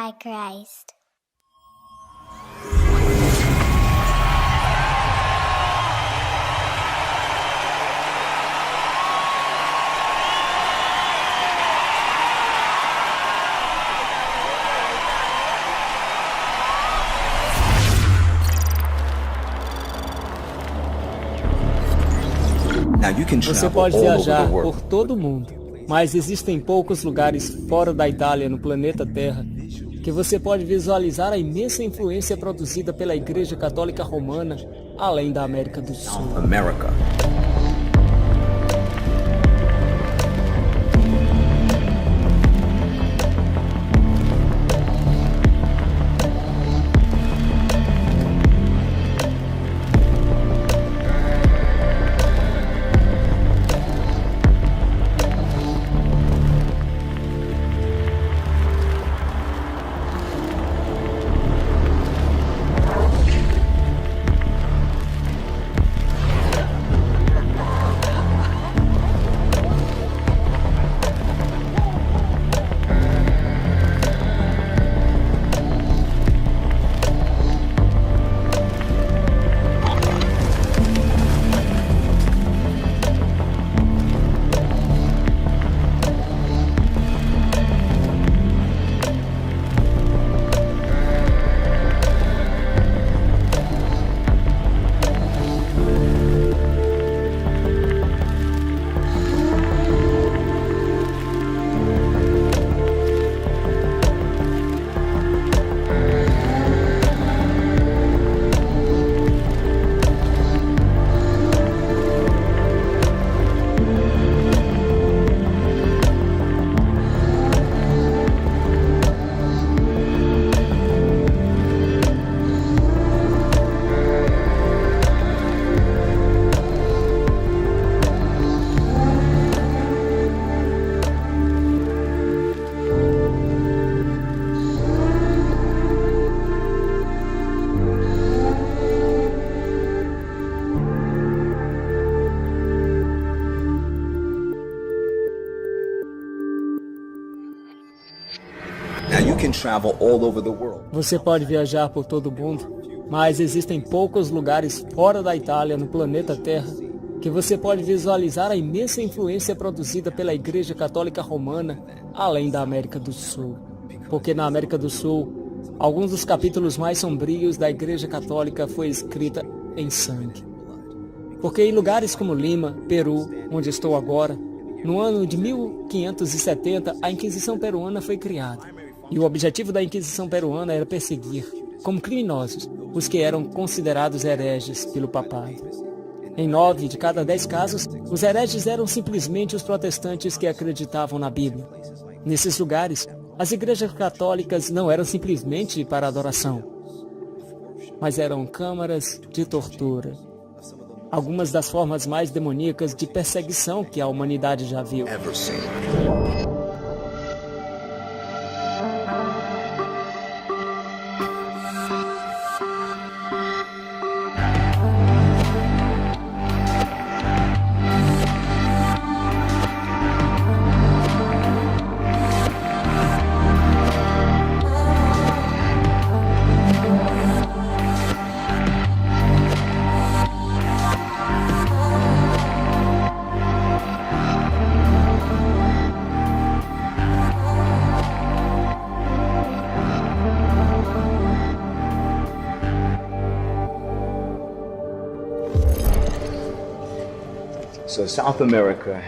Antichrist. Você pode viajar por todo o mundo, mas existem poucos lugares fora da Itália, no planeta Terra, que você pode visualizar a imensa influência produzida pela Igreja Católica Romana, além da América do Sul. Você pode viajar por todo o mundo, mas existem poucos lugares fora da Itália, no planeta Terra, que você pode visualizar a imensa influência produzida pela Igreja Católica Romana, além da América do Sul. Porque na América do Sul, alguns dos capítulos mais sombrios da Igreja Católica foi escrita em sangue. Porque em lugares como Lima, Peru, onde estou agora, no ano de 1570, a Inquisição peruana foi criada. E o objetivo da Inquisição peruana era perseguir, como criminosos, os que eram considerados hereges pelo papado. Em 9 de cada 10 casos, os hereges eram simplesmente os protestantes que acreditavam na Bíblia. Nesses lugares, as igrejas católicas não eram simplesmente para adoração, mas eram câmaras de tortura. Algumas das formas mais demoníacas de perseguição que a humanidade já viu.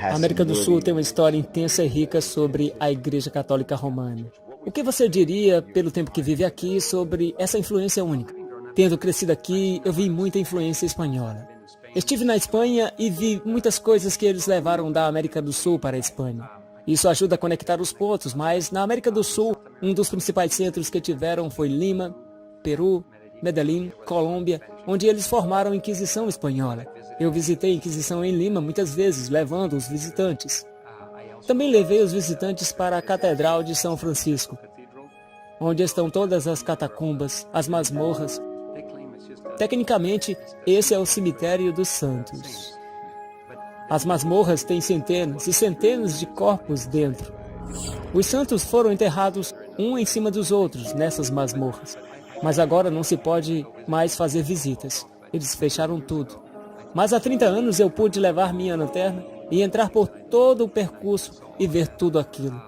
A América do Sul tem uma história intensa e rica sobre a Igreja Católica Romana. O que você diria, pelo tempo que vive aqui, sobre essa influência única? Tendo crescido aqui, eu vi muita influência espanhola. Estive na Espanha e vi muitas coisas que eles levaram da América do Sul para a Espanha. Isso ajuda a conectar os pontos, mas na América do Sul, um dos principais centros que tiveram foi Lima, Peru, Medellín, Colômbia, onde eles formaram a Inquisição espanhola. Eu visitei a Inquisição em Lima muitas vezes, levando os visitantes. Também levei os visitantes para a Catedral de São Francisco, onde estão todas as catacumbas, as masmorras. Tecnicamente, esse é o cemitério dos santos. As masmorras têm centenas e centenas de corpos dentro. Os santos foram enterrados um em cima dos outros nessas masmorras. Mas agora não se pode mais fazer visitas. Eles fecharam tudo. Mas há 30 anos eu pude levar minha lanterna e entrar por todo o percurso e ver tudo aquilo.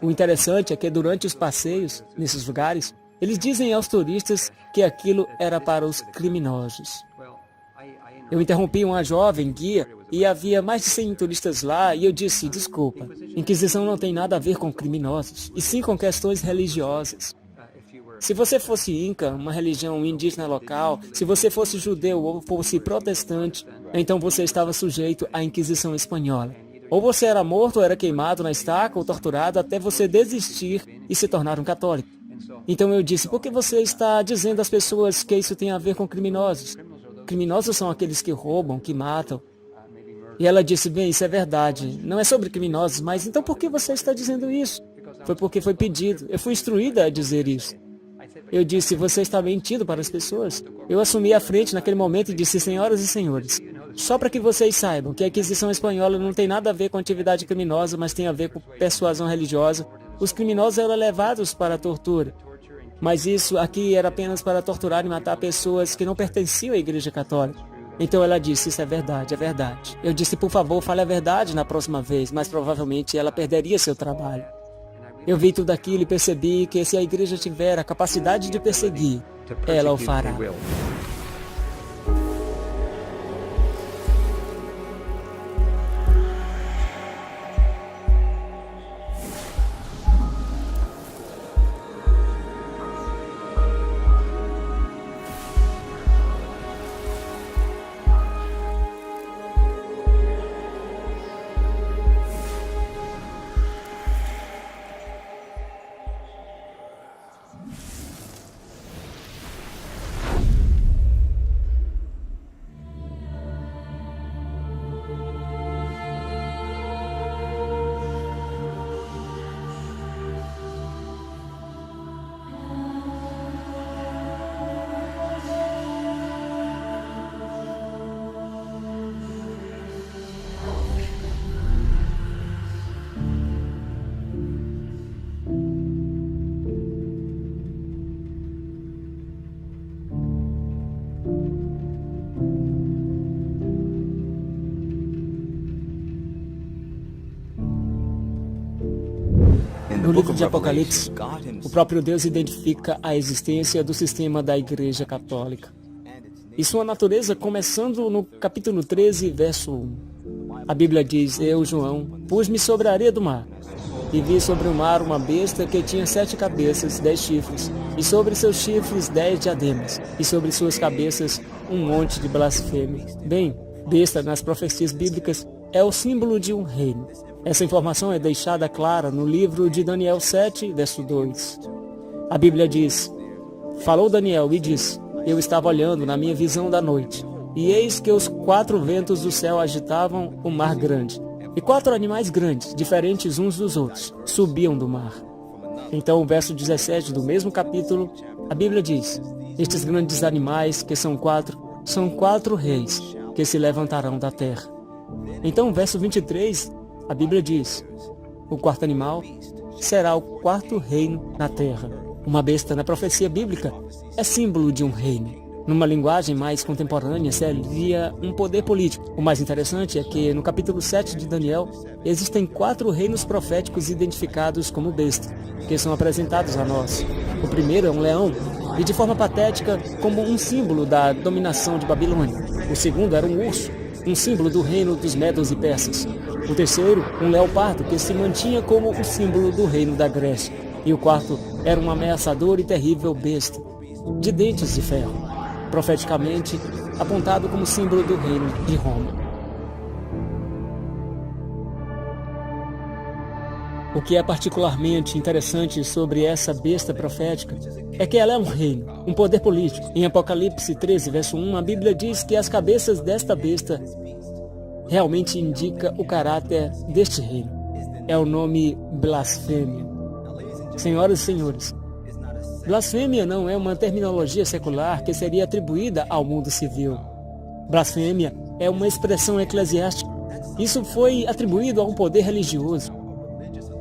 O interessante é que durante os passeios nesses lugares, eles dizem aos turistas que aquilo era para os criminosos. Eu interrompi uma jovem guia e havia mais de 100 turistas lá e eu disse, desculpa, Inquisição não tem nada a ver com criminosos, e sim com questões religiosas. Se você fosse Inca, uma religião indígena local, se você fosse judeu ou fosse protestante, então você estava sujeito à Inquisição espanhola. Ou você era morto ou era queimado na estaca ou torturado até você desistir e se tornar um católico. Então eu disse, por que você está dizendo às pessoas que isso tem a ver com criminosos? Criminosos são aqueles que roubam, que matam. E ela disse, bem, isso é verdade. Não é sobre criminosos, mas então por que você está dizendo isso? Foi porque foi pedido. Eu fui instruída a dizer isso. Eu disse, você está mentindo para as pessoas. Eu assumi a frente naquele momento e disse, senhoras e senhores, só para que vocês saibam que a Inquisição espanhola não tem nada a ver com atividade criminosa, mas tem a ver com persuasão religiosa. Os criminosos eram levados para a tortura. Mas isso aqui era apenas para torturar e matar pessoas que não pertenciam à Igreja Católica. Então ela disse, isso é verdade, é verdade. Eu disse, por favor, fale a verdade na próxima vez, mas provavelmente ela perderia seu trabalho. Eu vi tudo aquilo e percebi que se a igreja tiver a capacidade de perseguir, ela o fará. No livro de Apocalipse, o próprio Deus identifica a existência do sistema da Igreja Católica e sua natureza, começando no capítulo 13, verso 1. A Bíblia diz, eu, João, pus-me sobre a areia do mar, e vi sobre o mar uma besta que tinha 7 cabeças, 10 chifres, e sobre seus chifres 10 diademas, e sobre suas cabeças um monte de blasfêmia. Bem, besta nas profecias bíblicas é o símbolo de um reino. Essa informação é deixada clara no livro de Daniel 7, verso 2. A Bíblia diz, falou Daniel e disse, eu estava olhando na minha visão da noite, e eis que os 4 ventos do céu agitavam o mar grande, e 4 animais grandes, diferentes uns dos outros, subiam do mar. Então o verso 17 do mesmo capítulo, a Bíblia diz, estes grandes animais, que são 4 reis, que se levantarão da terra. Então o verso 23, a Bíblia diz, o 4º animal será o 4º reino na terra. Uma besta na profecia bíblica é símbolo de um reino. Numa linguagem mais contemporânea, seria um poder político. O mais interessante é que no capítulo 7 de Daniel, existem 4 reinos proféticos identificados como besta, que são apresentados a nós. O primeiro é um leão, e de forma patética, como um símbolo da dominação de Babilônia. O segundo era um urso, um símbolo do reino dos Medos e Persas. O terceiro, um leopardo, que se mantinha como o símbolo do reino da Grécia. E o quarto era um ameaçador e terrível besta, de dentes de ferro, profeticamente apontado como símbolo do reino de Roma. O que é particularmente interessante sobre essa besta profética é que ela é um reino, um poder político. Em Apocalipse 13, verso 1, a Bíblia diz que as cabeças desta besta realmente indica o caráter deste reino. É o nome blasfêmia. Senhoras e senhores, blasfêmia não é uma terminologia secular que seria atribuída ao mundo civil. Blasfêmia é uma expressão eclesiástica. Isso foi atribuído a um poder religioso,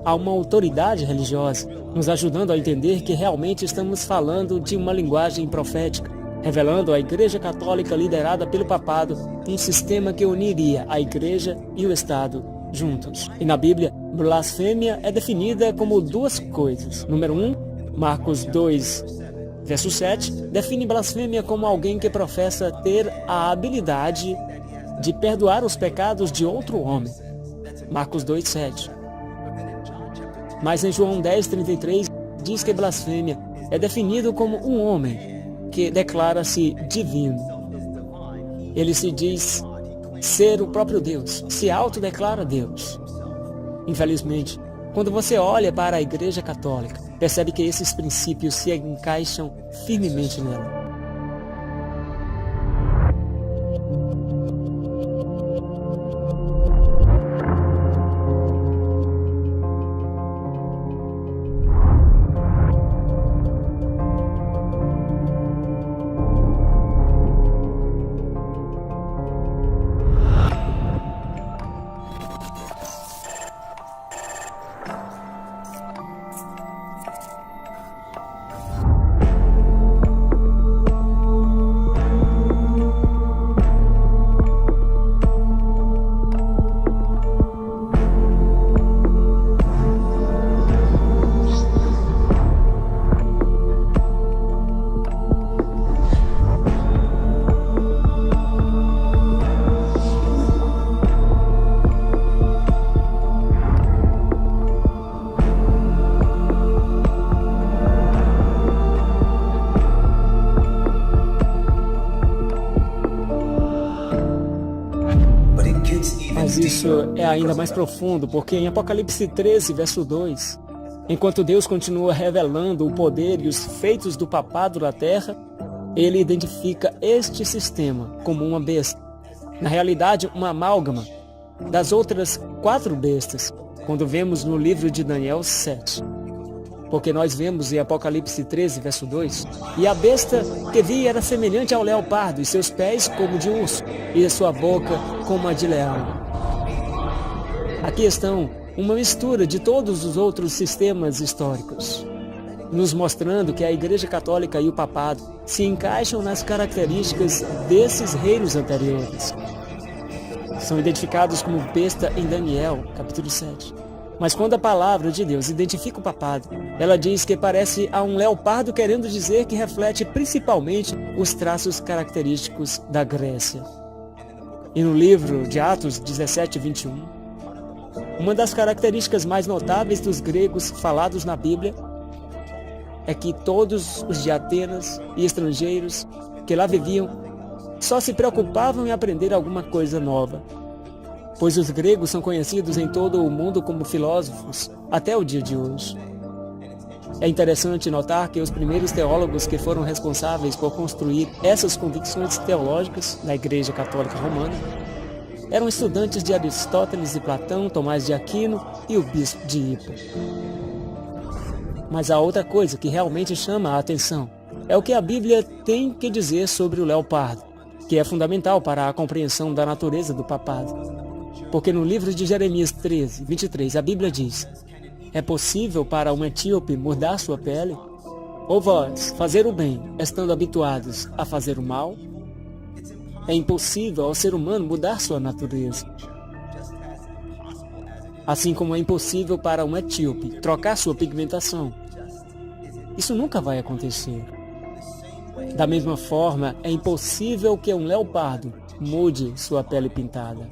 a uma autoridade religiosa, nos ajudando a entender que realmente estamos falando de uma linguagem profética, revelando à Igreja Católica liderada pelo papado um sistema que uniria a Igreja e o Estado juntos. E na Bíblia, blasfêmia é definida como duas coisas. Número 1, Marcos 2, verso 7, define blasfêmia como alguém que professa ter a habilidade de perdoar os pecados de outro homem. Marcos 2, 7. Mas em João 10, 33, diz que blasfêmia é definido como um homem que declara-se divino. Ele se diz ser o próprio Deus, se autodeclara Deus. Infelizmente, quando você olha para a Igreja Católica, percebe que esses princípios se encaixam firmemente nela. Mas isso é ainda mais profundo, porque em Apocalipse 13, verso 2, enquanto Deus continua revelando o poder e os feitos do papado na terra, ele identifica este sistema como uma besta. Na realidade, uma amálgama das outras 4 bestas, quando vemos no livro de Daniel 7. Porque nós vemos em Apocalipse 13, verso 2, e a besta que vi era semelhante ao leopardo, e seus pés como de urso, e a sua boca como a de leão. Aqui estão uma mistura de todos os outros sistemas históricos, nos mostrando que a Igreja Católica e o papado se encaixam nas características desses reinos anteriores. São identificados como besta em Daniel, capítulo 7. Mas quando a palavra de Deus identifica o papado, ela diz que parece a um leopardo, querendo dizer que reflete principalmente os traços característicos da Grécia. E no livro de Atos 17, 21, uma das características mais notáveis dos gregos falados na Bíblia é que todos os de Atenas e estrangeiros que lá viviam só se preocupavam em aprender alguma coisa nova, pois os gregos são conhecidos em todo o mundo como filósofos até o dia de hoje. É interessante notar que os primeiros teólogos que foram responsáveis por construir essas convicções teológicas na Igreja Católica Romana eram estudantes de Aristóteles e Platão, Tomás de Aquino e o bispo de Hippo. Mas há outra coisa que realmente chama a atenção. É o que a Bíblia tem que dizer sobre o leopardo, que é fundamental para a compreensão da natureza do papado. Porque no livro de Jeremias 13, 23, a Bíblia diz: é possível para um etíope mudar sua pele? Ou vós fazer o bem, estando habituados a fazer o mal? É impossível ao ser humano mudar sua natureza. Assim como é impossível para um etíope trocar sua pigmentação. Isso nunca vai acontecer. Da mesma forma, é impossível que um leopardo mude sua pele pintada.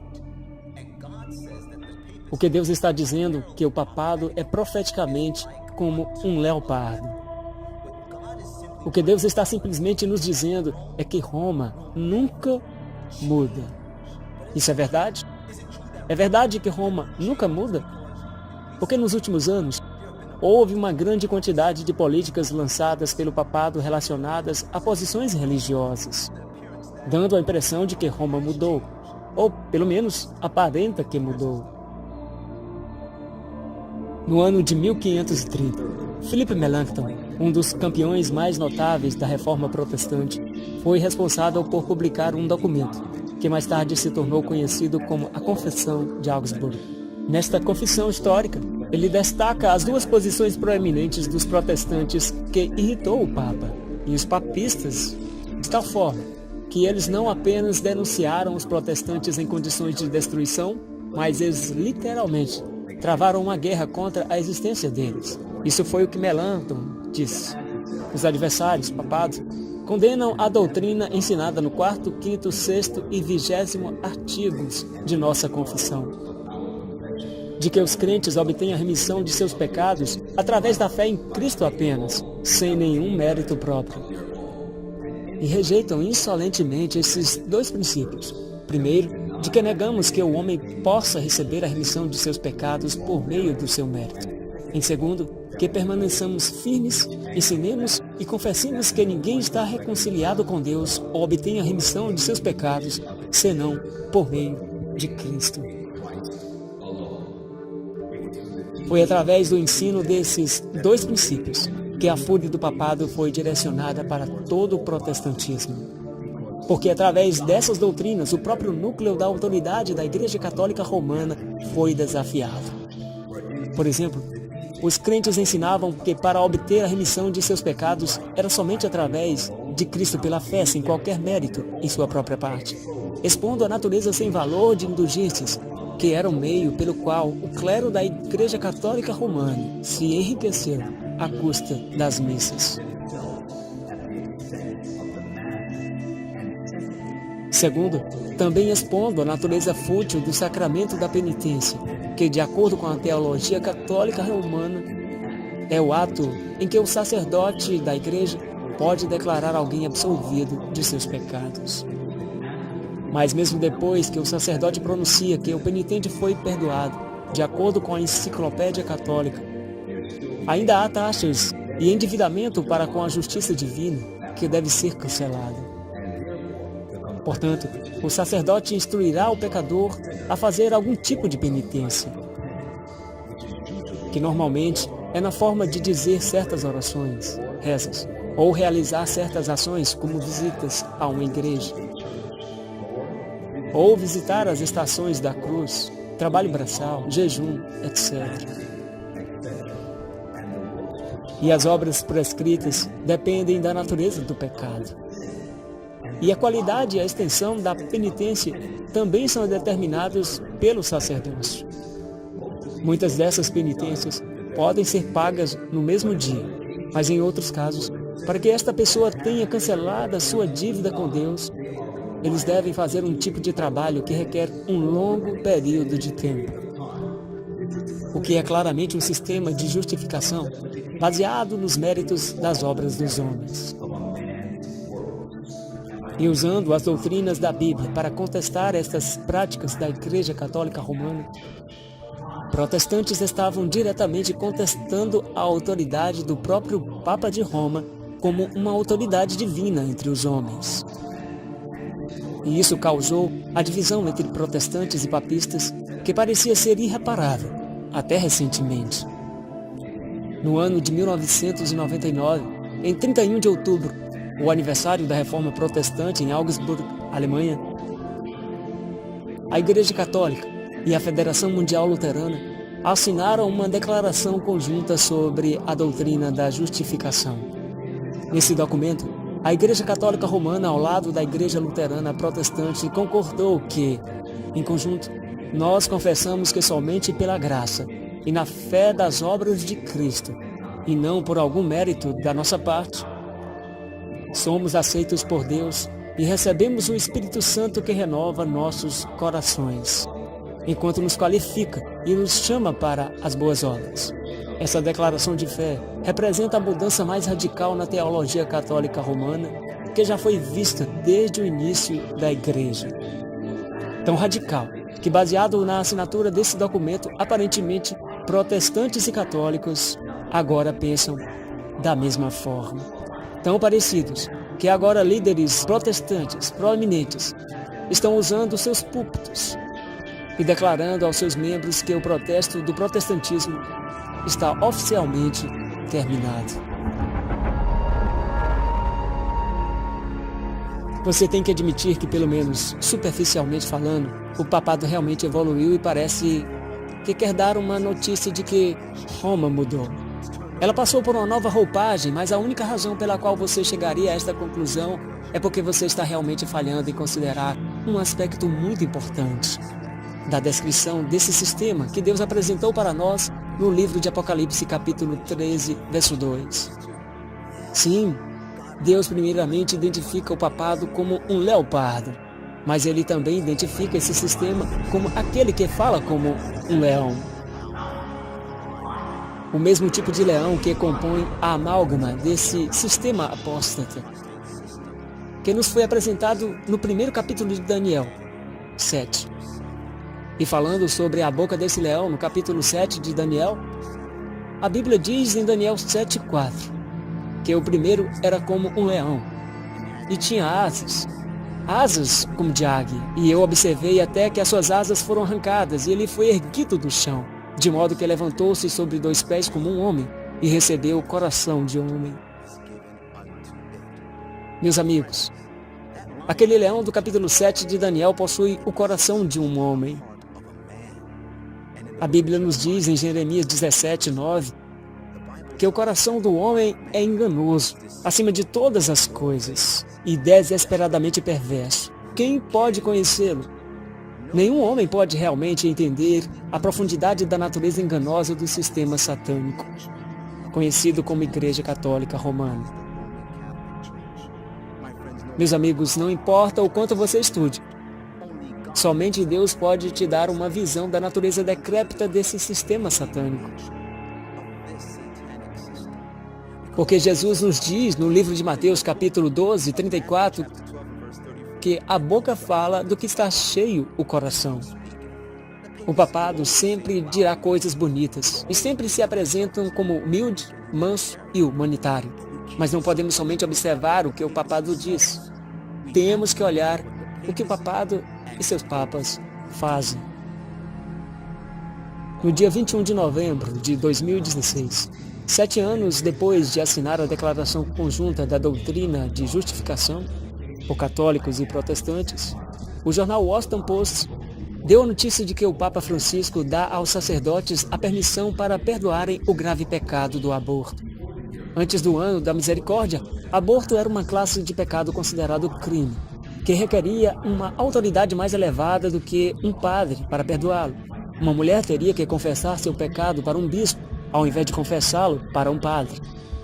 O que Deus está dizendo que o papado é profeticamente como um leopardo. O que Deus está simplesmente nos dizendo é que Roma nunca muda. Isso é verdade? É verdade que Roma nunca muda? Porque nos últimos anos, houve uma grande quantidade de políticas lançadas pelo papado relacionadas a posições religiosas, dando a impressão de que Roma mudou, ou pelo menos aparenta que mudou. No ano de 1530, Philip Melanchthon, um dos campeões mais notáveis da Reforma Protestante, foi responsável por publicar um documento, que mais tarde se tornou conhecido como a Confissão de Augsburgo. Nesta confissão histórica, Ele destaca as duas posições proeminentes dos protestantes que irritou o Papa e os papistas, de tal forma que eles não apenas denunciaram os protestantes em condições de destruição, mas eles literalmente travaram uma guerra contra a existência deles. Isso foi o que Melanchthon disse. Os adversários, papados, condenam a doutrina ensinada no 4º, 5º, 6º e 20º artigos de nossa confissão, de que os crentes obtêm a remissão de seus pecados através da fé em Cristo apenas, sem nenhum mérito próprio. E rejeitam insolentemente esses dois princípios. Primeiro, de que negamos que o homem possa receber a remissão de seus pecados por meio do seu mérito. Em segundo, que permaneçamos firmes, ensinemos e confessemos que ninguém está reconciliado com Deus ou obtém a remissão de seus pecados, senão por meio de Cristo. Foi através do ensino desses dois princípios que a fúria do papado foi direcionada para todo o protestantismo. Porque através dessas doutrinas, o próprio núcleo da autoridade da Igreja Católica Romana foi desafiado. Por exemplo, os crentes ensinavam que para obter a remissão de seus pecados era somente através de Cristo pela fé, sem qualquer mérito em sua própria parte, expondo a natureza sem valor de indulgências, que era o meio pelo qual o clero da Igreja Católica Romana se enriqueceu à custa das missas. Segundo, também expondo a natureza fútil do sacramento da penitência, que, de acordo com a teologia católica romana, é o ato em que o sacerdote da igreja pode declarar alguém absolvido de seus pecados. Mas mesmo depois que o sacerdote pronuncia que o penitente foi perdoado, de acordo com a enciclopédia católica, ainda há taxas e endividamento para com a justiça divina que deve ser cancelado. Portanto, o sacerdote instruirá o pecador a fazer algum tipo de penitência, que normalmente é na forma de dizer certas orações, rezas, ou realizar certas ações como visitas a uma igreja, ou visitar as estações da cruz, trabalho braçal, jejum, etc. E as obras prescritas dependem da natureza do pecado. E a qualidade e a extensão da penitência também são determinados pelo sacerdócio. Muitas dessas penitências podem ser pagas no mesmo dia, mas em outros casos, para que esta pessoa tenha cancelado a sua dívida com Deus, eles devem fazer um tipo de trabalho que requer um longo período de tempo, o que é claramente um sistema de justificação baseado nos méritos das obras dos homens. E usando as doutrinas da Bíblia para contestar estas práticas da Igreja Católica Romana, protestantes estavam diretamente contestando a autoridade do próprio Papa de Roma como uma autoridade divina entre os homens. E isso causou a divisão entre protestantes e papistas, que parecia ser irreparável, até recentemente. No ano de 1999, em 31 de outubro, o aniversário da Reforma Protestante em Augsburg, Alemanha, a Igreja Católica e a Federação Mundial Luterana assinaram uma declaração conjunta sobre a doutrina da justificação. Nesse documento, a Igreja Católica Romana, ao lado da Igreja Luterana Protestante, concordou que, em conjunto, nós confessamos que somente pela graça e na fé das obras de Cristo, e não por algum mérito da nossa parte, somos aceitos por Deus e recebemos o Espírito Santo que renova nossos corações, enquanto nos qualifica e nos chama para as boas obras. Essa declaração de fé representa a mudança mais radical na teologia católica romana que já foi vista desde o início da Igreja. Tão radical que, baseado na assinatura desse documento, aparentemente protestantes e católicos agora pensam da mesma forma. Tão parecidos que agora líderes protestantes proeminentes estão usando seus púlpitos e declarando aos seus membros que o protesto do protestantismo está oficialmente terminado. Você tem que admitir que, pelo menos superficialmente falando, o papado realmente evoluiu e parece que quer dar uma notícia de que Roma mudou. Ela passou por uma nova roupagem, mas a única razão pela qual você chegaria a esta conclusão é porque você está realmente falhando em considerar um aspecto muito importante da descrição desse sistema que Deus apresentou para nós no livro de Apocalipse, capítulo 13, verso 2. Sim, Deus primeiramente identifica o papado como um leopardo, mas ele também identifica esse sistema como aquele que fala como um leão. O mesmo tipo de leão que compõe a amálgama desse sistema apóstata, que nos foi apresentado no primeiro capítulo de Daniel 7. E falando sobre a boca desse leão, no capítulo 7 de Daniel, a Bíblia diz em Daniel 7,4, que o primeiro era como um leão, e tinha asas como de águia, e eu observei até que as suas asas foram arrancadas, e ele foi erguido do chão, de modo que levantou-se sobre 2 pés como um homem, e recebeu o coração de homem. Meus amigos, aquele leão do capítulo 7 de Daniel possui o coração de um homem. A Bíblia nos diz em Jeremias 17:9, que o coração do homem é enganoso, acima de todas as coisas, e desesperadamente perverso. Quem pode conhecê-lo? Nenhum homem pode realmente entender a profundidade da natureza enganosa do sistema satânico, conhecido como Igreja Católica Romana. Meus amigos, não importa o quanto você estude, somente Deus pode te dar uma visão da natureza decrépita desse sistema satânico. Porque Jesus nos diz no livro de Mateus, capítulo 12, 34, que a boca fala do que está cheio o coração. O papado sempre dirá coisas bonitas e sempre se apresentam como humilde, manso e humanitário. Mas não podemos somente observar o que o papado diz. Temos que olhar o que o papado e seus papas fazem. No dia 21 de novembro de 2016, 7 anos depois de assinar a Declaração Conjunta da Doutrina de Justificação por católicos e protestantes, o jornal Washington Post deu a notícia de que o Papa Francisco dá aos sacerdotes a permissão para perdoarem o grave pecado do aborto. Antes do ano da misericórdia, aborto era uma classe de pecado considerado crime, que requeria uma autoridade mais elevada do que um padre para perdoá-lo. Uma mulher teria que confessar seu pecado para um bispo, ao invés de confessá-lo para um padre.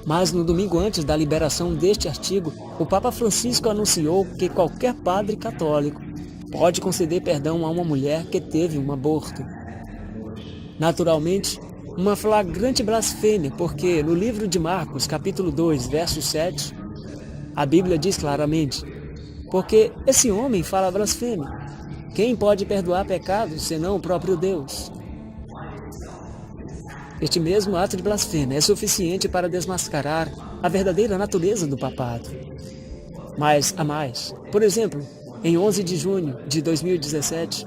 Mas no domingo antes da liberação deste artigo, o Papa Francisco anunciou que qualquer padre católico pode conceder perdão a uma mulher que teve um aborto. Naturalmente, uma flagrante blasfêmia, porque no livro de Marcos, capítulo 2, verso 7, a Bíblia diz claramente: porque esse homem fala blasfêmia. Quem pode perdoar pecados senão o próprio Deus? Este mesmo ato de blasfêmia é suficiente para desmascarar a verdadeira natureza do papado. Mas há mais. Por exemplo, em 11 de junho de 2017,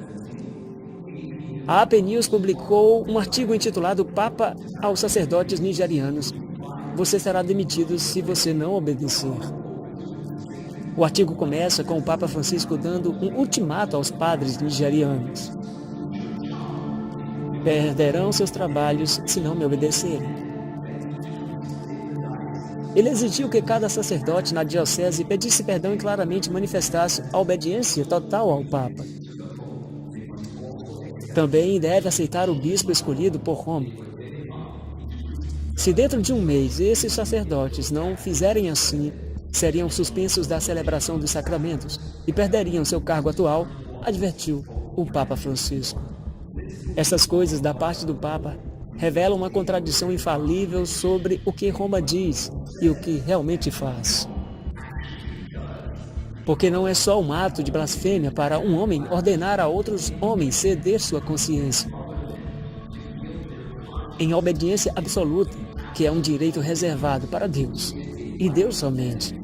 a AP News publicou um artigo intitulado Papa aos sacerdotes nigerianos: você será demitido se você não obedecer. O artigo começa com o Papa Francisco dando um ultimato aos padres nigerianos: perderão seus trabalhos se não me obedecerem. Ele exigiu que cada sacerdote na diocese pedisse perdão e claramente manifestasse a obediência total ao Papa. Também deve aceitar o bispo escolhido por Roma. Se dentro de um mês esses sacerdotes não fizerem assim, seriam suspensos da celebração dos sacramentos e perderiam seu cargo atual, advertiu o Papa Francisco. Essas coisas da parte do Papa revelam uma contradição infalível sobre o que Roma diz e o que realmente faz. Porque não é só um ato de blasfêmia para um homem ordenar a outros homens ceder sua consciência em obediência absoluta, que é um direito reservado para Deus, e Deus somente.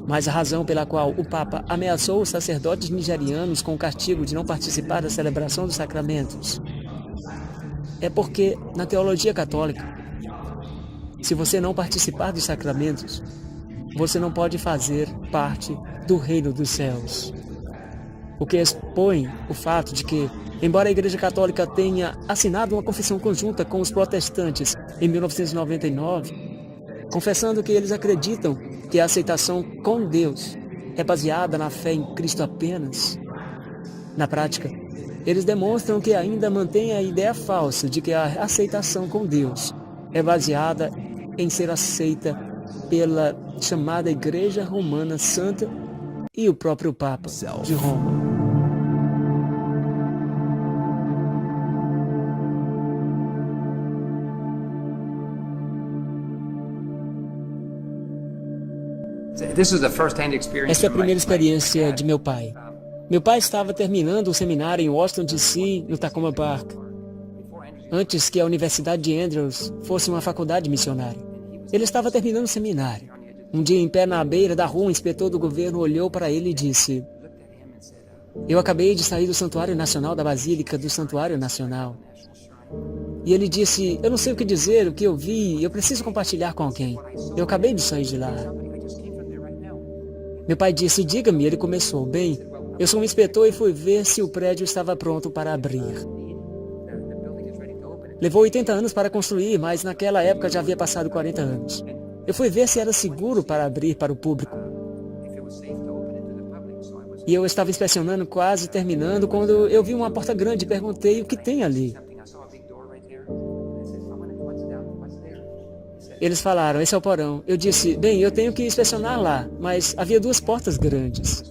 Mas a razão pela qual o Papa ameaçou os sacerdotes nigerianos com o castigo de não participar da celebração dos sacramentos é porque, na teologia católica, se você não participar dos sacramentos, você não pode fazer parte do reino dos céus. o que expõe o fato de que, embora a Igreja Católica tenha assinado uma confissão conjunta com os protestantes em 1999, confessando que eles acreditam que a aceitação com Deus é baseada na fé em Cristo apenas, na prática, eles demonstram que ainda mantêm a ideia falsa de que a aceitação com Deus é baseada em ser aceita pela chamada Igreja Romana Santa e o próprio Papa de Roma. Essa é a primeira experiência de meu pai. Meu pai estava terminando o seminário em Washington, D.C., no Takoma Park, antes que a Universidade de Andrews fosse uma faculdade missionária. Ele estava terminando o seminário. Um dia, em pé na beira da rua, um inspetor do governo olhou para ele e disse: "Eu acabei de sair do Santuário Nacional, da Basílica do Santuário Nacional." E ele disse: "Eu não sei o que dizer, o que eu vi, eu preciso compartilhar com alguém. Eu acabei de sair de lá." Meu pai disse: "Diga-me." Ele começou: "Bem, eu sou um inspetor e fui ver se o prédio estava pronto para abrir. Levou 80 anos para construir, mas naquela época já havia passado 40 anos. Eu fui ver se era seguro para abrir para o público. E eu estava inspecionando, quase terminando, quando eu vi uma porta grande e perguntei o que tem ali. Eles falaram: "Esse é o porão." Eu disse: "Bem, eu tenho que inspecionar lá," mas havia 2 portas grandes.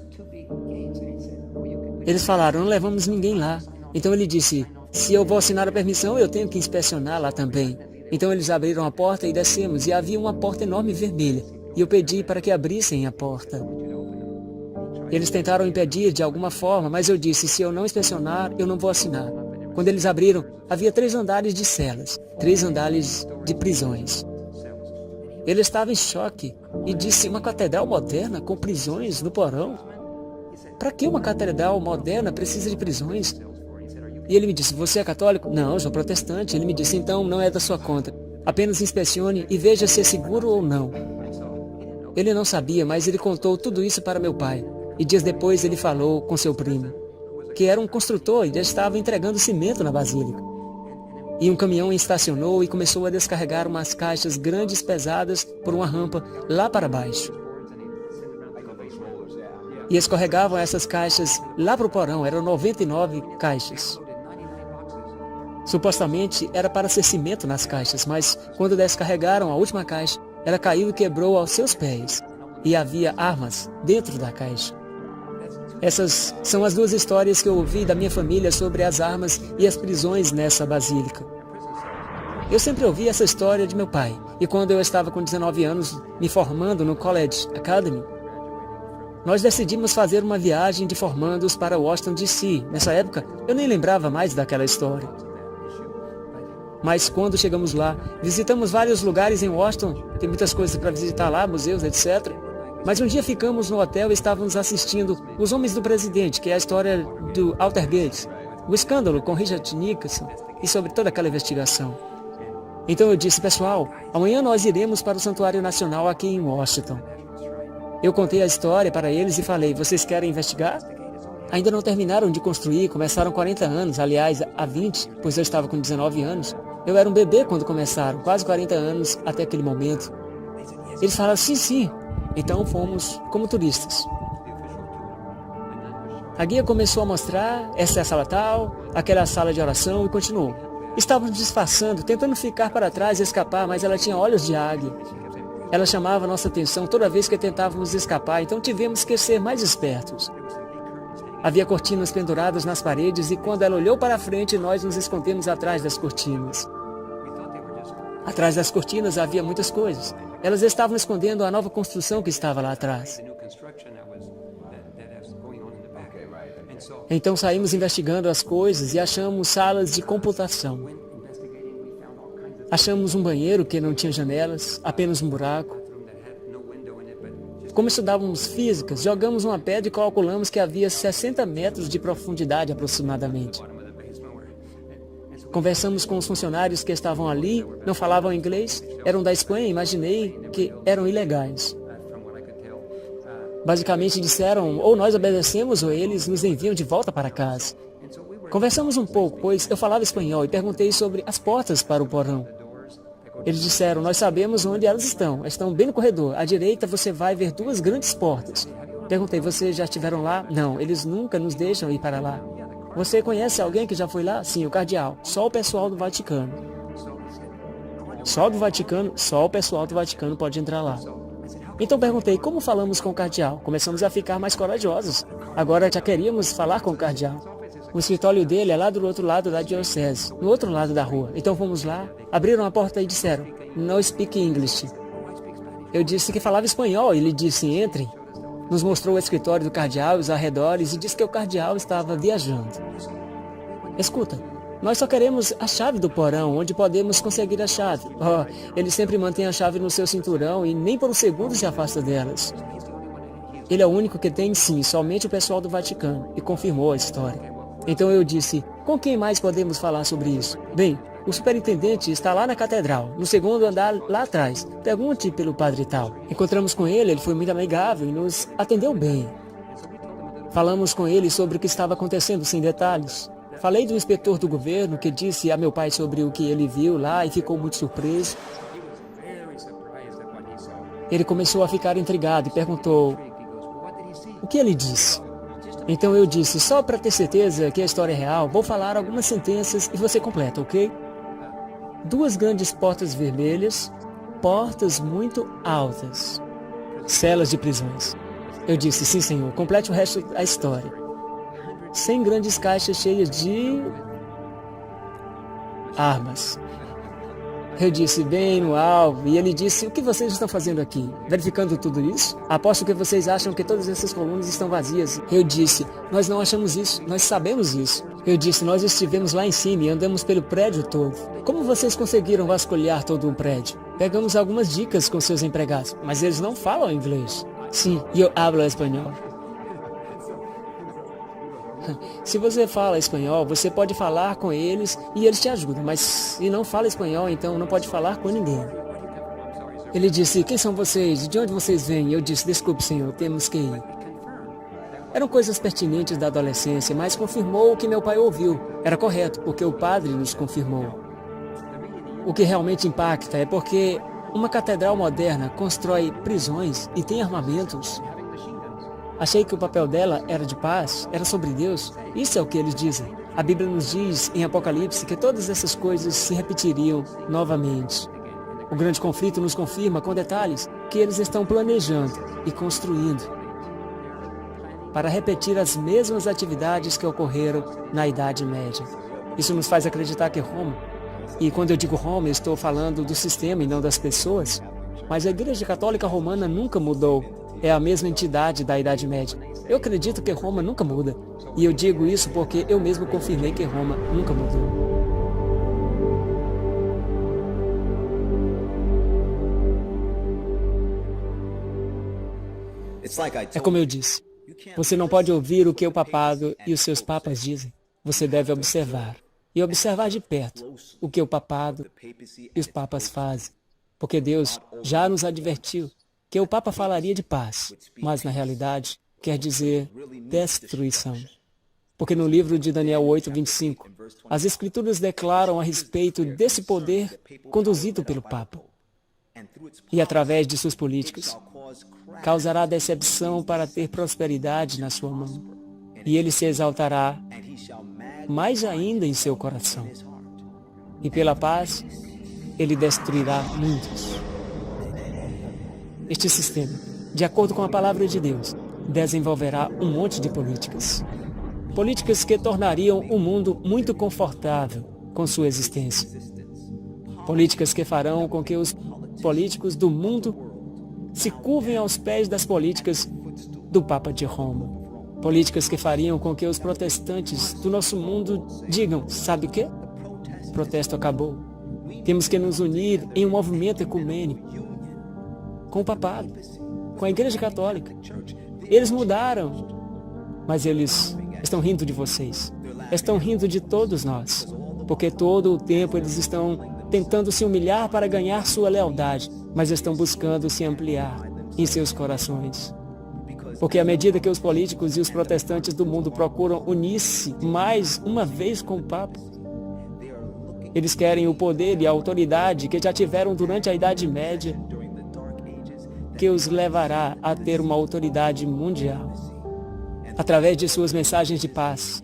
Eles falaram: "Não levamos ninguém lá." Então ele disse: "Se eu vou assinar a permissão, eu tenho que inspecionar lá também." Então eles abriram a porta e descemos, e havia uma porta enorme vermelha, e eu pedi para que abrissem a porta. Eles tentaram impedir de alguma forma, mas eu disse: "Se eu não inspecionar, eu não vou assinar." Quando eles abriram, havia 3 andares de celas, 3 andares de prisões. Ele estava em choque e disse: "Uma catedral moderna com prisões no porão? Para que uma catedral moderna precisa de prisões?" E ele me disse: "Você é católico?" "Não, eu sou protestante." Ele me disse: "Então não é da sua conta. Apenas inspecione e veja se é seguro ou não." Ele não sabia, mas ele contou tudo isso para meu pai. E dias depois ele falou com seu primo, que era um construtor e já estava entregando cimento na basílica. E um caminhão estacionou e começou a descarregar umas caixas grandes pesadas por uma rampa lá para baixo. E escorregavam essas caixas lá para o porão. Eram 99 caixas. Supostamente era para ser cimento nas caixas, mas quando descarregaram a última caixa, ela caiu e quebrou aos seus pés. E havia armas dentro da caixa. Essas são as 2 histórias que eu ouvi da minha família sobre as armas e as prisões nessa basílica. Eu sempre ouvi essa história de meu pai, e quando eu estava com 19 anos, me formando no College Academy, nós decidimos fazer uma viagem de formandos para Washington, D.C. Nessa época, eu nem lembrava mais daquela história. Mas quando chegamos lá, visitamos vários lugares em Washington, tem muitas coisas para visitar lá, museus, etc. Mas um dia ficamos no hotel e estávamos assistindo Os Homens do Presidente, que é a história do Watergate, o escândalo com Richard Nixon e sobre toda aquela investigação. Então eu disse: "Pessoal, amanhã nós iremos para o Santuário Nacional aqui em Washington." Eu contei a história para eles e falei: "Vocês querem investigar?" Ainda não terminaram de construir, começaram 40 anos, aliás, há 20, pois eu estava com 19 anos. Eu era um bebê quando começaram, quase 40 anos até aquele momento. Eles falaram: "Sim, sim." Então fomos como turistas. A guia começou a mostrar: "Essa é a sala tal, aquela é a sala de oração", e continuou. Estávamos disfarçando, tentando ficar para trás e escapar, mas ela tinha olhos de águia. Ela chamava nossa atenção toda vez que tentávamos escapar, então tivemos que ser mais espertos. Havia cortinas penduradas nas paredes e quando ela olhou para a frente, nós nos escondemos atrás das cortinas. Atrás das cortinas havia muitas coisas. Elas estavam escondendo a nova construção que estava lá atrás. Então saímos investigando as coisas e achamos salas de computação. Achamos um banheiro que não tinha janelas, apenas um buraco. Como estudávamos físicas, jogamos uma pedra e calculamos que havia 60 metros de profundidade aproximadamente. Conversamos com os funcionários que estavam ali, não falavam inglês, eram da Espanha, imaginei que eram ilegais. Basicamente disseram, ou nós obedecemos ou eles nos enviam de volta para casa. Conversamos um pouco, pois eu falava espanhol e perguntei sobre as portas para o porão. Eles disseram, nós sabemos onde elas estão bem no corredor. À direita você vai ver duas grandes portas. Perguntei, vocês já estiveram lá? Não, eles nunca nos deixam ir para lá. Você conhece alguém que já foi lá? Sim, o cardeal. Só o pessoal do Vaticano. Só o pessoal do Vaticano pode entrar lá. Então perguntei, como falamos com o cardeal? Começamos a ficar mais corajosos. Agora já queríamos falar com o cardeal. O escritório dele é lá do outro lado da diocese, no outro lado da rua. Então fomos lá, abriram a porta e disseram, no speak English. Eu disse que falava espanhol e ele disse, entrem. Nos mostrou o escritório do cardeal, os arredores e disse que o cardeal estava viajando. Escuta, nós só queremos a chave do porão, onde podemos conseguir a chave. Oh, ele sempre mantém a chave no seu cinturão e nem por um segundo se afasta delas. Ele é o único que tem, sim, somente o pessoal do Vaticano, e confirmou a história. Então eu disse, com quem mais podemos falar sobre isso? Bem, o superintendente está lá na catedral, no segundo andar lá atrás. Pergunte pelo padre tal. Encontramos com ele foi muito amigável e nos atendeu bem. Falamos com ele sobre o que estava acontecendo sem detalhes. Falei do inspetor do governo que disse a meu pai sobre o que ele viu lá e ficou muito surpreso. Ele começou a ficar intrigado e perguntou, o que ele disse? Então eu disse, só para ter certeza que a história é real, vou falar algumas sentenças e você completa, ok? Duas grandes portas vermelhas, portas muito altas, celas de prisões. Eu disse, sim senhor, complete o resto da história. 100 grandes caixas cheias de armas. Eu disse, bem no alvo, e ele disse, o que vocês estão fazendo aqui? Verificando tudo isso? Aposto que vocês acham que todas essas colunas estão vazias. Eu disse, nós não achamos isso, nós sabemos isso. Eu disse, nós estivemos lá em cima e andamos pelo prédio todo. Como vocês conseguiram vasculhar todo o prédio? Pegamos algumas dicas com seus empregados, mas eles não falam inglês. Sim, e eu hablo espanhol. Se você fala espanhol, você pode falar com eles e eles te ajudam, mas se não fala espanhol, então não pode falar com ninguém. Ele disse, quem são vocês? De onde vocês vêm? Eu disse, desculpe senhor, temos que ir. Eram coisas pertinentes da adolescência, mas confirmou o que meu pai ouviu. Era correto, porque o padre nos confirmou. O que realmente impacta é porque uma catedral moderna constrói prisões e tem armamentos. Achei que o papel dela era de paz, era sobre Deus. Isso é o que eles dizem. A Bíblia nos diz em Apocalipse que todas essas coisas se repetiriam novamente. O grande conflito nos confirma com detalhes que eles estão planejando e construindo para repetir as mesmas atividades que ocorreram na Idade Média. Isso nos faz acreditar que Roma, e quando eu digo Roma, eu estou falando do sistema e não das pessoas, mas a Igreja Católica Romana nunca mudou. É a mesma entidade da Idade Média. Eu acredito que Roma nunca muda. E eu digo isso porque eu mesmo confirmei que Roma nunca mudou. É como eu disse. Você não pode ouvir o que o papado e os seus papas dizem. Você deve observar. E observar de perto o que o papado e os papas fazem. Porque Deus já nos advertiu que o Papa falaria de paz, mas na realidade quer dizer destruição. Porque no livro de Daniel 8:25, as Escrituras declaram a respeito desse poder conduzido pelo Papa. E através de suas políticas, causará decepção para ter prosperidade na sua mão. E ele se exaltará mais ainda em seu coração. E pela paz, ele destruirá muitos. Este sistema, de acordo com a palavra de Deus, desenvolverá um monte de políticas. Políticas que tornariam o mundo muito confortável com sua existência. Políticas que farão com que os políticos do mundo se curvem aos pés das políticas do Papa de Roma. Políticas que fariam com que os protestantes do nosso mundo digam, sabe o quê? O protesto acabou. Temos que nos unir em um movimento ecumênico com o papado, com a Igreja Católica. Eles mudaram, mas eles estão rindo de vocês. Estão rindo de todos nós, porque todo o tempo eles estão tentando se humilhar para ganhar sua lealdade, mas estão buscando se ampliar em seus corações. Porque à medida que os políticos e os protestantes do mundo procuram unir-se mais uma vez com o Papa, eles querem o poder e a autoridade que já tiveram durante a Idade Média, que os levará a ter uma autoridade mundial. Através de suas mensagens de paz,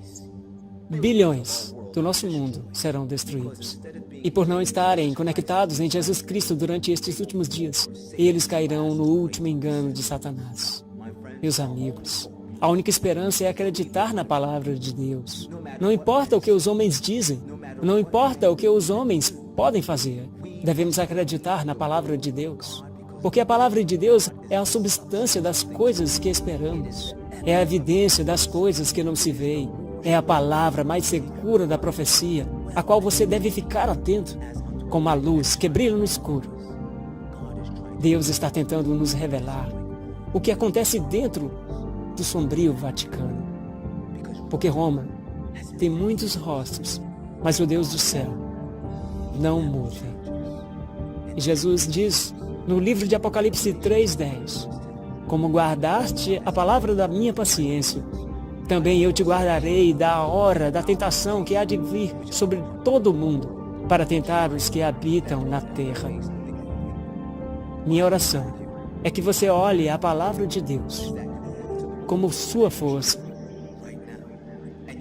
bilhões do nosso mundo serão destruídos. E por não estarem conectados em Jesus Cristo durante estes últimos dias, eles cairão no último engano de Satanás. Meus amigos, a única esperança é acreditar na palavra de Deus. Não importa o que os homens dizem, não importa o que os homens podem fazer, devemos acreditar na palavra de Deus. Porque a palavra de Deus é a substância das coisas que esperamos, é a evidência das coisas que não se veem, é a palavra mais segura da profecia, a qual você deve ficar atento, como a luz que brilha no escuro. Deus está tentando nos revelar o que acontece dentro do sombrio Vaticano. Porque Roma tem muitos rostos, mas o Deus do céu não muda. E Jesus diz no livro de Apocalipse 3:10, como guardaste a palavra da minha paciência, também eu te guardarei da hora da tentação que há de vir sobre todo o mundo, para tentar os que habitam na terra. Minha oração é que você olhe a palavra de Deus como sua força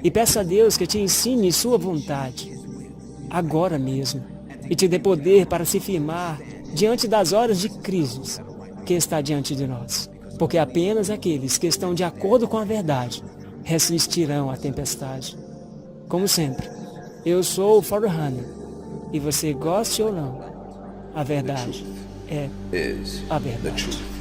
e peça a Deus que te ensine sua vontade, agora mesmo, e te dê poder para se firmar diante das horas de crise que está diante de nós. Porque apenas aqueles que estão de acordo com a verdade resistirão à tempestade. Como sempre, eu sou o Forerunner, e você goste ou não, a verdade é a verdade.